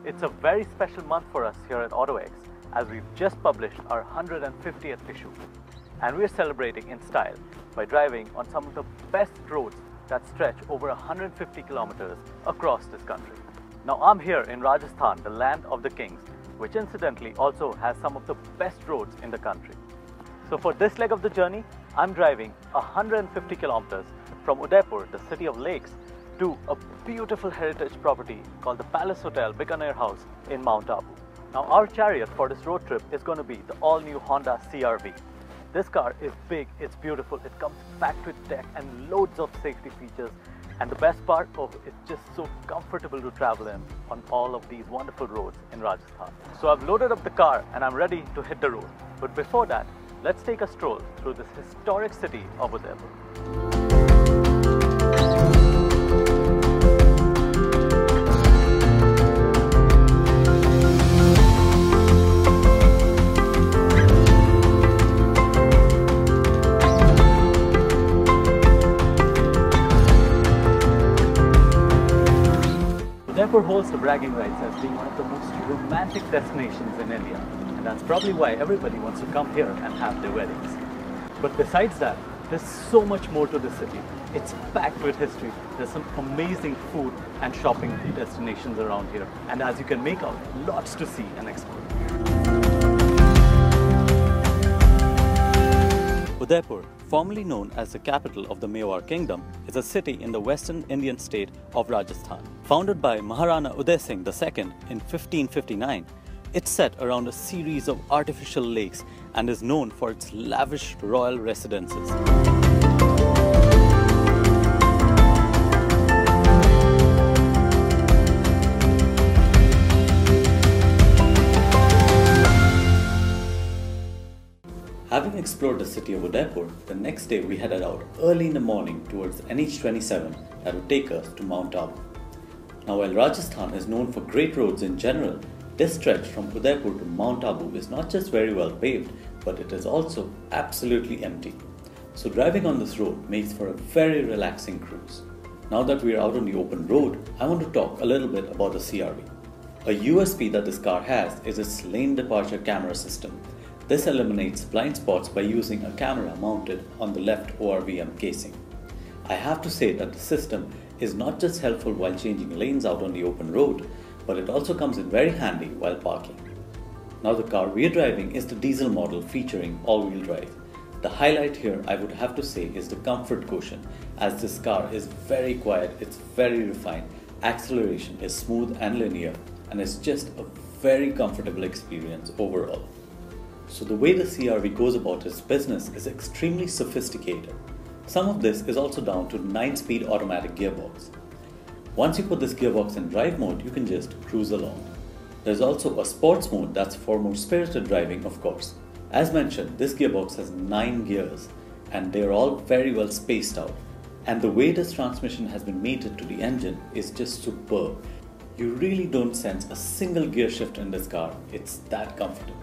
It's a very special month for us here at autoX as we've just published our 150th issue. And we're celebrating in style by driving on some of the best roads that stretch over 150 kilometers across this country. Now I'm here in Rajasthan, the land of the kings, which incidentally also has some of the best roads in the country. So for this leg of the journey, I'm driving 150 kilometers from Udaipur, the city of lakes, to a beautiful heritage property called the Palace Hotel Bikaner House in Mount Abu. Now our chariot for this road trip is going to be the all-new Honda CR-V. This car is big, it's beautiful, it comes packed with tech and loads of safety features, and the best part of it, it's just so comfortable to travel in on all of these wonderful roads in Rajasthan. So I've loaded up the car and I'm ready to hit the road. But before that, let's take a stroll through this historic city of Udaipur. Udaipur holds the bragging rights as being one of the most romantic destinations in India, and that's probably why everybody wants to come here and have their weddings. But besides that, there's so much more to the city. It's packed with history. There's some amazing food and shopping destinations around here, and as you can make out, lots to see and explore. Udaipur, formerly known as the capital of the Mewar Kingdom, is a city in the western Indian state of Rajasthan. Founded by Maharana Uday Singh II in 1559, it's set around a series of artificial lakes and is known for its lavish royal residences. Having explored the city of Udaipur, the next day we headed out early in the morning towards NH27 that would take us to Mount Abu. Now while Rajasthan is known for great roads in general, this stretch from Udaipur to Mount Abu is not just very well paved, but it is also absolutely empty. So driving on this road makes for a very relaxing cruise. Now that we are out on the open road, I want to talk a little bit about the CR-V. A USP that this car has is its lane departure camera system. This eliminates blind spots by using a camera mounted on the left ORVM casing. I have to say that the system is not just helpful while changing lanes out on the open road, but it also comes in very handy while parking. Now the car we are driving is the diesel model featuring all-wheel drive. The highlight here I would have to say is the comfort quotient, as this car is very quiet, it's very refined, acceleration is smooth and linear, and it's just a very comfortable experience overall. So the way the CR-V goes about its business is extremely sophisticated. Some of this is also down to the 9-speed automatic gearbox. Once you put this gearbox in drive mode, you can just cruise along. There's also a sports mode that's for more spirited driving, of course. As mentioned, this gearbox has 9 gears and they're all very well spaced out. And the way this transmission has been mated to the engine is just superb. You really don't sense a single gear shift in this car, it's that comfortable.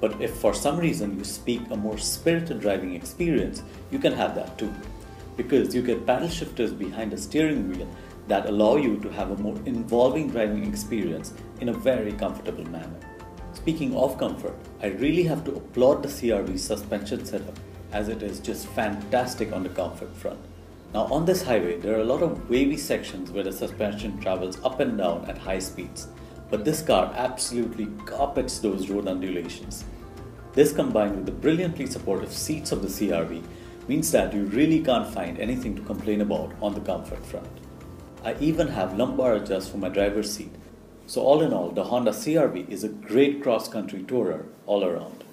But if for some reason you seek a more spirited driving experience, you can have that too. Because you get paddle shifters behind the steering wheel that allow you to have a more involving driving experience in a very comfortable manner. Speaking of comfort, I really have to applaud the CR-V suspension setup, as it is just fantastic on the comfort front. Now on this highway, there are a lot of wavy sections where the suspension travels up and down at high speeds. But this car absolutely carpets those road undulations. This combined with the brilliantly supportive seats of the CR-V means that you really can't find anything to complain about on the comfort front. I even have lumbar adjust for my driver's seat. So all in all, the Honda CR-V is a great cross-country tourer all around.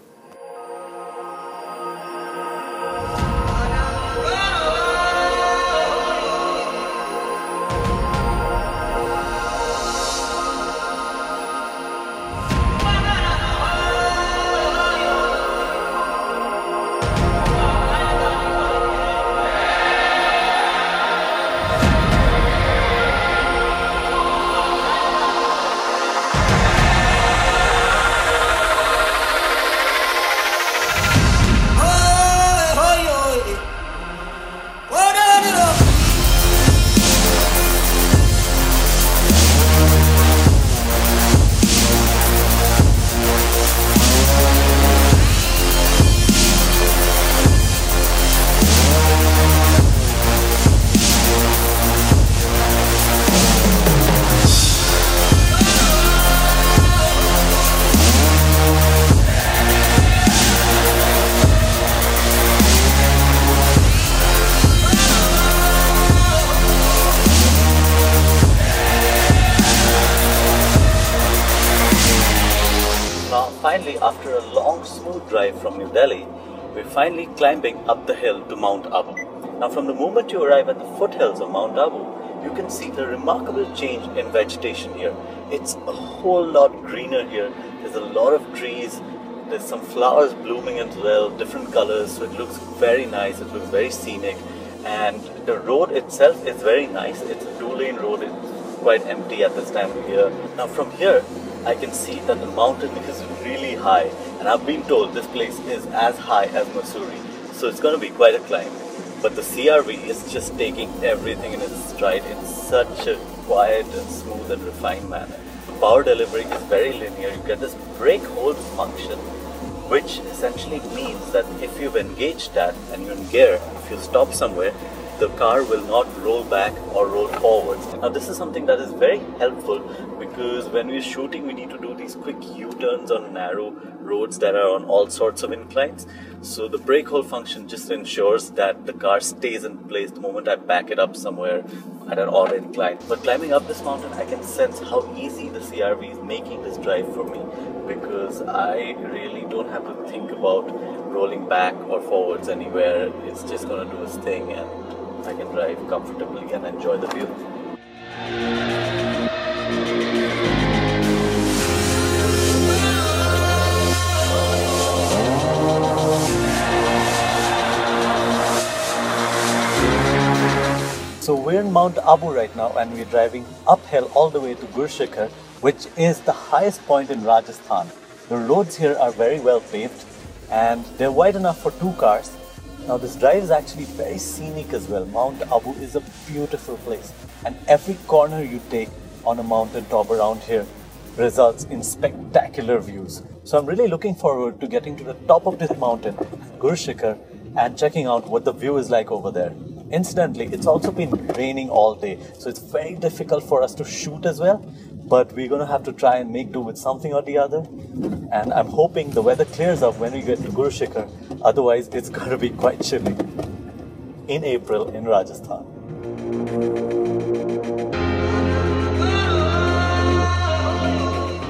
drive from New Delhi, we're finally climbing up the hill to Mount Abu. Now from the moment you arrive at the foothills of Mount Abu, you can see the remarkable change in vegetation here. It's a whole lot greener here. There's a lot of trees. There's some flowers blooming as well, different colors, so it looks very nice, it looks very scenic. And the road itself is very nice. It's a 2-lane road, it's quite empty at this time of year. Now from here, I can see that the mountain is really high, and I've been told this place is as high as Missouri, so it's going to be quite a climb. But the CRV is just taking everything in its stride in such a quiet and smooth and refined manner. The power delivery is very linear. You get this brake hold function, which essentially means that if you've engaged that and you're in gear, if you stop somewhere, the car will not roll back or roll forwards. Now this is something that is very helpful because when we're shooting, we need to do these quick U-turns on narrow roads that are on all sorts of inclines. So the brake hold function just ensures that the car stays in place the moment I back it up somewhere at an odd incline. But climbing up this mountain, I can sense how easy the CRV is making this drive for me, because I really don't have to think about rolling back or forwards anywhere. It's just going to do its thing and I can drive comfortably and enjoy the view. So we're in Mount Abu right now and we're driving uphill all the way to Gurshikar, which is the highest point in Rajasthan. The roads here are very well paved and they're wide enough for 2 cars. Now this drive is actually very scenic as well. Mount Abu is a beautiful place and every corner you take on a mountain top around here results in spectacular views. So I'm really looking forward to getting to the top of this mountain, Gurshikar, and checking out what the view is like over there. Incidentally, it's also been raining all day, so it's very difficult for us to shoot as well, but we're going to have to try and make do with something or the other. And I'm hoping the weather clears up when we get to Gurshikar, otherwise it's going to be quite chilly in April in Rajasthan.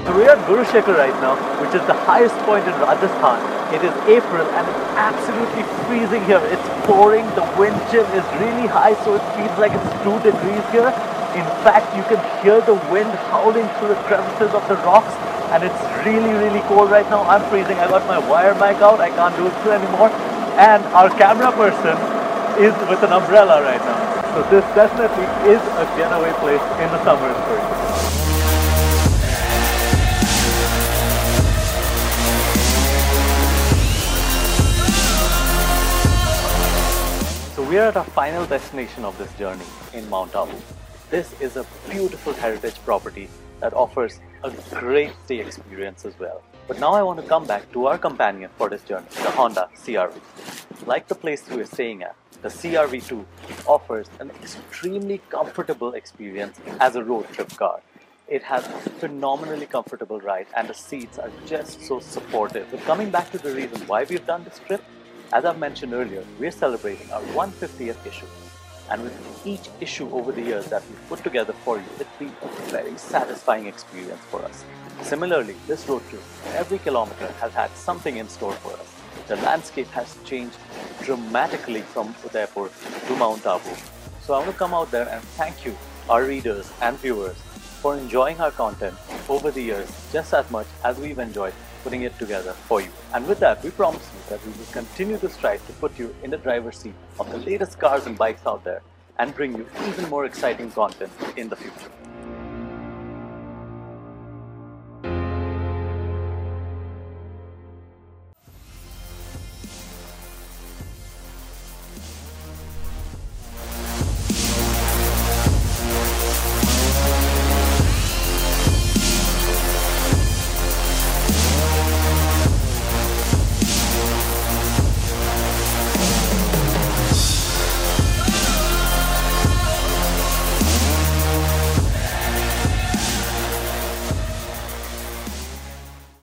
So we're at Gurshikar right now, which is the highest point in Rajasthan. It is April and it's absolutely freezing here. It's pouring, the wind chill is really high, so it feels like it's 2 degrees here. In fact, you can hear the wind howling through the crevices of the rocks, and it's really cold right now. I'm freezing. I got my wire bag out, I can't do it anymore. And our camera person is with an umbrella right now. So this definitely is a getaway place in the summer for you. We are at our final destination of this journey in Mount Abu. This is a beautiful heritage property that offers a great stay experience as well. But now I want to come back to our companion for this journey, the Honda CR-V. Like the place we are staying at, the CR-V2 offers an extremely comfortable experience as a road trip car. It has a phenomenally comfortable ride and the seats are just so supportive. But coming back to the reason why we've done this trip, as I've mentioned earlier, we're celebrating our 150th issue. And with each issue over the years that we've put together for you, it's been a very satisfying experience for us. Similarly, this road trip, every kilometer has had something in store for us. The landscape has changed dramatically from Udaipur to Mount Abu. So I want to come out there and thank you, our readers and viewers, for enjoying our content over the years just as much as we've enjoyed putting it together for you. And with that, we promise you that we will continue to strive to put you in the driver's seat of the latest cars and bikes out there and bring you even more exciting content in the future.